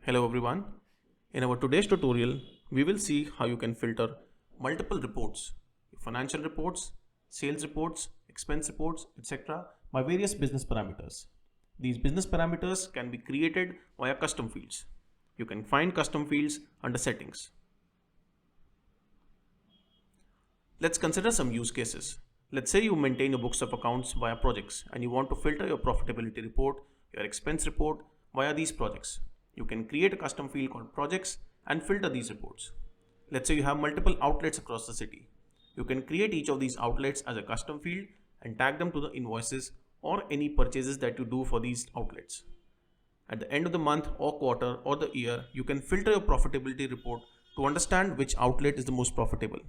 Hello everyone. In our today's tutorial, we will see how you can filter multiple reports, financial reports, sales reports, expense reports, etc. by various business parameters. These business parameters can be created via custom fields. You can find custom fields under settings. Let's consider some use cases. Let's say you maintain your books of accounts via projects and you want to filter your profitability report, your expense report via these projects. You can create a custom field called projects and filter these reports. Let's say you have multiple outlets across the city. You can create each of these outlets as a custom field and tag them to the invoices or any purchases that you do for these outlets. At the end of the month or quarter or the year, you can filter your profitability report to understand which outlet is the most profitable.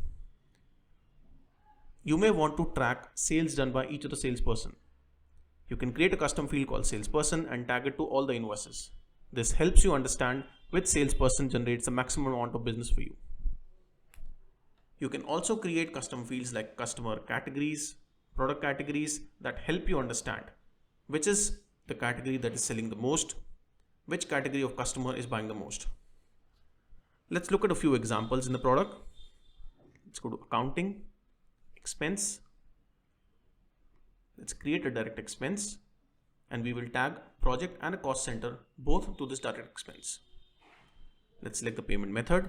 You may want to track sales done by each of the salesperson. You can create a custom field called salesperson and tag it to all the invoices. This helps you understand which salesperson generates the maximum amount of business for you. You can also create custom fields like customer categories, product categories that help you understand which is the category that is selling the most, which category of customer is buying the most. Let's look at a few examples in the product. Let's go to accounting, expense. Let's create a direct expense and we will tag project and a cost center both to this direct expense. Let's select the payment method.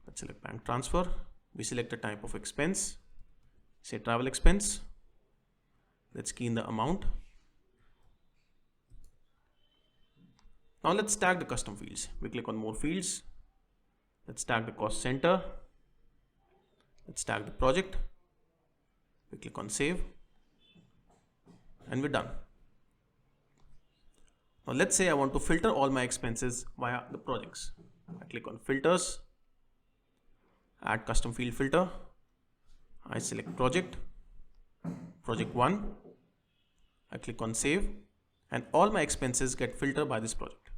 Let's select bank transfer. We select the type of expense, say travel expense. Let's key in the amount. Now let's tag the custom fields. We click on more fields. Let's tag the cost center. Let's tag the project. We click on save and we're done. Now let's say I want to filter all my expenses via the projects. I click on filters, add custom field filter. I select project 1. I click on save and all my expenses get filtered by this project.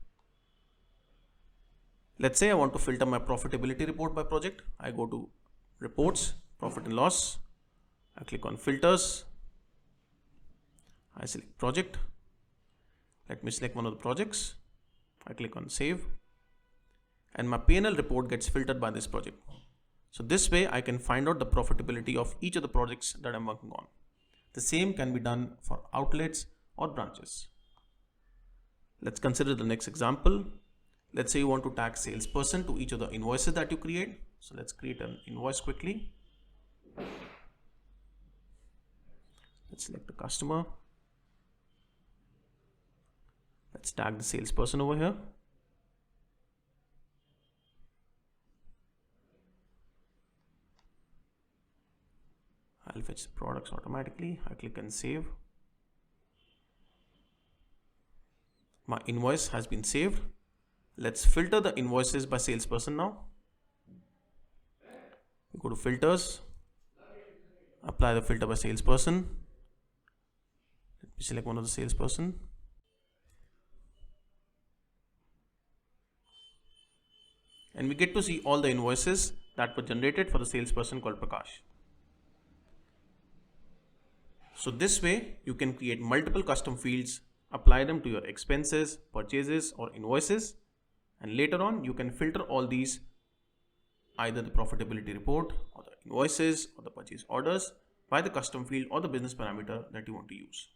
Let's say I want to filter my profitability report by project. I go to reports, profit and loss. I click on filters. I select project. Let me select one of the projects. I click on save and my P&L report gets filtered by this project. So this way I can find out the profitability of each of the projects that I'm working on. The same can be done for outlets or branches. Let's consider the next example. Let's say you want to tag salesperson to each of the invoices that you create. So let's create an invoice quickly. Let's select the customer. Let's tag the salesperson over here. I'll fetch the products automatically. I click and save. My invoice has been saved. Let's filter the invoices by salesperson now. Go to filters, apply the filter by salesperson. Let me select one of the salesperson. And we get to see all the invoices that were generated for the salesperson called Prakash. So this way you can create multiple custom fields, apply them to your expenses, purchases or invoices, and later on you can filter all these, either the profitability report or the invoices or the purchase orders, by the custom field or the business parameter that you want to use.